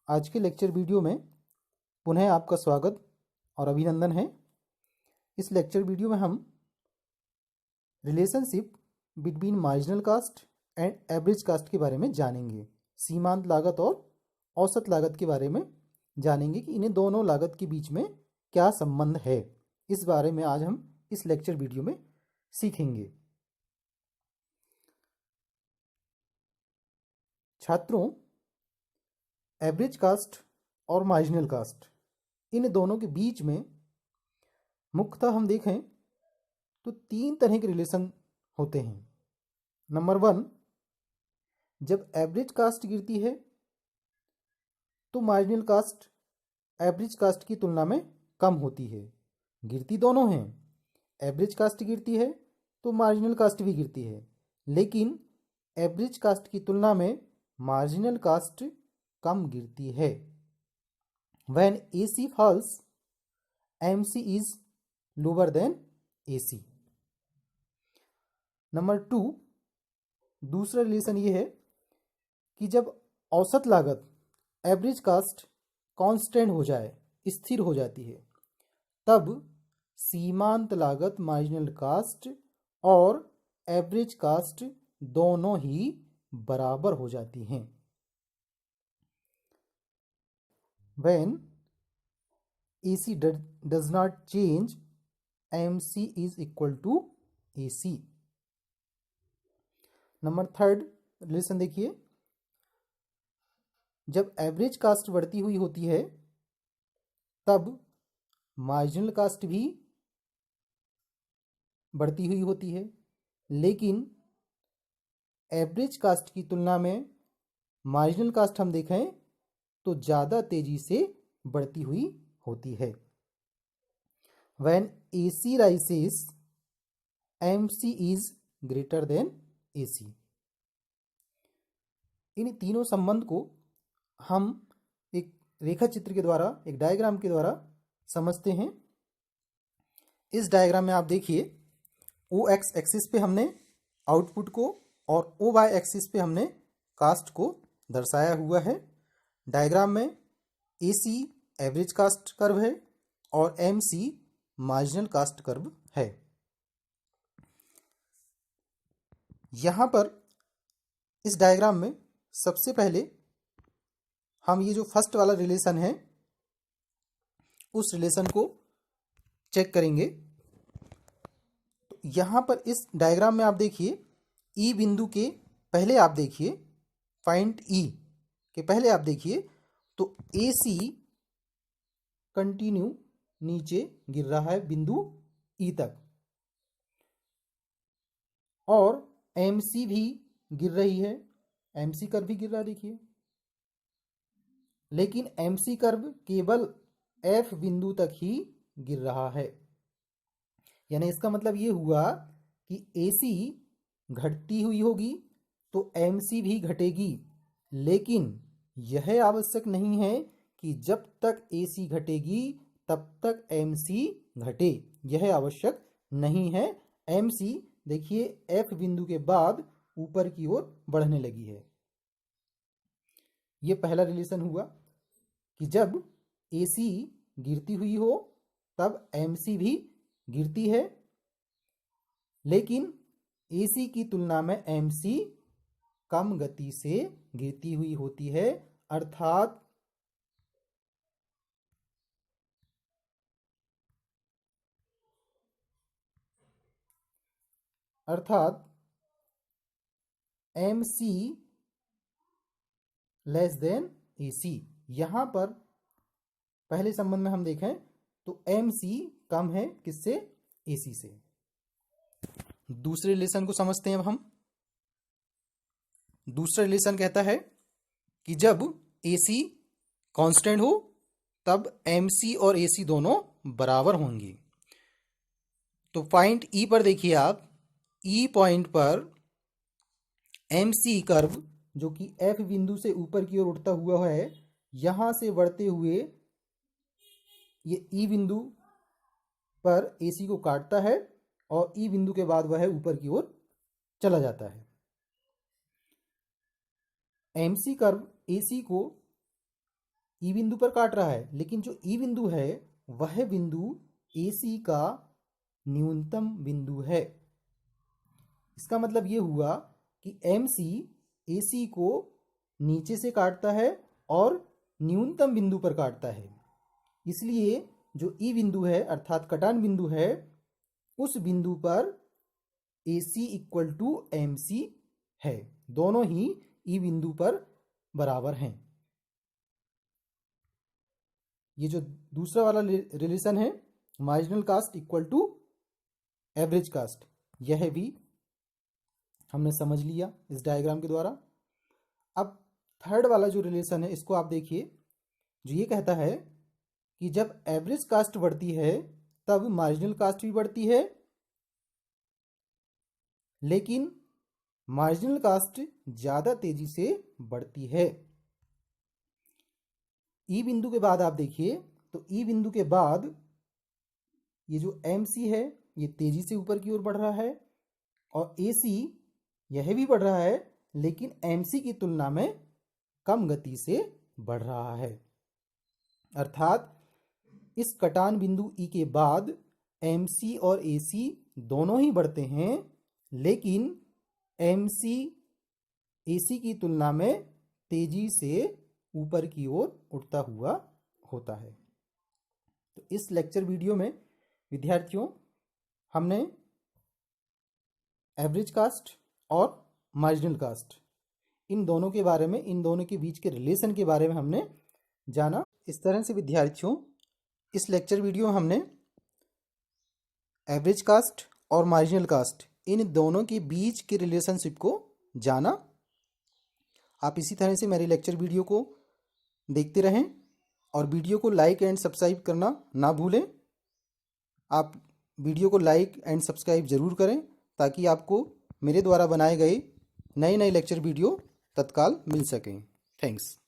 आज के lecture video में पुनः आपका स्वागत और अभिनंदन है। इस लेक्चर वीडियो में हम relationship between marginal cost and average cost के बारे में जानेंगे। सीमांत लागत और औसत लागत के बारे में जानेंगे कि इन्हें दोनों लागत के बीच में क्या संबंध है। इस बारे में आज हम इस लेक्चर वीडियो में सीखेंगे। छात्रों, एवरेज कास्ट और मार्जिनल कास्ट, इन दोनों के बीच में मुख्यतः हम देखें तो तीन तरह के रिलेशन होते हैं। नंबर 1, जब एवरेज कास्ट गिरती है तो मार्जिनल कास्ट एवरेज कास्ट की तुलना में कम होती है। गिरती दोनों हैं, एवरेज कास्ट गिरती है तो मार्जिनल कास्ट भी गिरती है, लेकिन एवरेज कास्ट की तुलना में मार्जिनल कास्ट कम गिरती है। When AC falls, MC is lower than AC. Number 2, दूसरा रिलेशन ये है कि जब औसत लागत एवरेज कास्ट कांस्टेंट हो जाए, स्थिर हो जाती है, तब सीमांत लागत मार्जिनल कास्ट और एवरेज कास्ट दोनों ही बराबर हो जाती हैं। When AC does not change, MC is equal to AC. Number 3 relation देखिए, जब एवरेज कास्ट बढ़ती हुई होती है तब मार्जिनल कास्ट भी बढ़ती हुई होती है, लेकिन एवरेज कास्ट की तुलना में मार्जिनल कास्ट हम देखें तो ज़्यादा तेजी से बढ़ती हुई होती है। When AC rises, MC is greater than AC. इन तीनों संबंध को हम एक रेखा चित्र के द्वारा, एक डायग्राम के द्वारा समझते हैं। इस डायग्राम में आप देखिए, OX एक्सिस पे हमने आउटपुट को और OY एक्सिस पे हमने कास्ट को दर्शाया हुआ है। डायग्राम में AC एवरेज कास्ट कर्व है और MC मार्जिनल कास्ट कर्व है। यहाँ पर इस डायग्राम में सबसे पहले हम ये जो फर्स्ट वाला रिलेशन है उस रिलेशन को चेक करेंगे। तो यहाँ पर इस डायग्राम में आप देखिए, E बिंदु के पहले आप देखिए, पॉइंट E के पहले आप देखिए तो AC कंटिन्यू नीचे गिर रहा है बिंदु E तक, और MC भी गिर रही है, MC कर्व भी गिर रहा है देखिए, लेकिन MC कर्व केवल F बिंदु तक ही गिर रहा है। यानी इसका मतलब ये हुआ कि AC घटती हुई होगी तो MC भी घटेगी, लेकिन यह आवश्यक नहीं है कि जब तक AC घटेगी तब तक MC घटे, यह आवश्यक नहीं है। MC देखिए F बिंदु के बाद ऊपर की ओर बढ़ने लगी है। यह पहला रिलेशन हुआ कि जब AC गिरती हुई हो तब MC भी गिरती है, लेकिन AC की तुलना में MC कम गति से गिरती हुई होती है, अर्थात MC लेस देन AC। यहाँ पर पहले संबंध में हम देखें तो MC कम है किससे? AC से। दूसरे रिलेशन को समझते हैं अब हम। दूसरा रिलेशन कहता है कि जब AC कांस्टेंट हो तब MC और AC दोनों बराबर होंगे। तो पॉइंट E पर देखिए आप, E पॉइंट पर MC कर्व जो कि F बिंदु से ऊपर की ओर उठता हुआ है, यहाँ से बढ़ते हुए ये E बिंदु पर AC को काटता है और E बिंदु के बाद वह ऊपर की ओर चला जाता है। MC कर्व AC को ई बिंदु पर काट रहा है, लेकिन जो ई बिंदु है वह बिंदु AC का न्यूनतम बिंदु है। इसका मतलब ये हुआ कि MC AC को नीचे से काटता है और न्यूनतम बिंदु पर काटता है। इसलिए जो ई बिंदु है अर्थात कटान बिंदु है, उस बिंदु पर AC इक्वल टू MC है। दोनों ही ई बिंदु पर बराबर हैं। ये जो दूसरा वाला रिलेशन है marginal cost equal to average cost, यह भी हमने समझ लिया इस डायग्राम के द्वारा। अब थर्ड वाला जो रिलेशन है इसको आप देखिए, जो ये कहता है कि जब एवरेज कास्ट बढ़ती है तब मार्जिनल कास्ट भी बढ़ती है, लेकिन मार्जिनल कास्ट ज़्यादा तेजी से बढ़ती है। ई बिंदु के बाद आप देखिए तो ई बिंदु के बाद ये जो MC है ये तेजी से ऊपर की ओर बढ़ रहा है और AC यह भी बढ़ रहा है, लेकिन MC की तुलना में कम गति से बढ़ रहा है। अर्थात इस कटान बिंदु E के बाद MC और AC दोनों ही बढ़ते हैं, लेकिन MC AC की तुलना में तेजी से ऊपर की ओर उठता हुआ होता है। तो इस लेक्चर वीडियो में विद्यार्थियों हमने एवरेज कास्ट और मार्जिनल कास्ट इन दोनों के बारे में, इन दोनों के बीच के रिलेशन के बारे में हमने जाना। इस तरह से विद्यार्थियों इस लेक्चर वीडियो में हमने एवरेज कास्ट और मार्जिनल कास्ट इन दोनों के बीच के रिलेशनशिप को जाना। आप इसी तरह से मेरे लेक्चर वीडियो को देखते रहें और वीडियो को लाइक एंड सब्सक्राइब करना ना भूलें। आप वीडियो को लाइक एंड सब्सक्राइब ज़रूर करें ताकि आपको मेरे द्वारा बनाए गए नए नए लेक्चर वीडियो तत्काल मिल सकें। थैंक्स।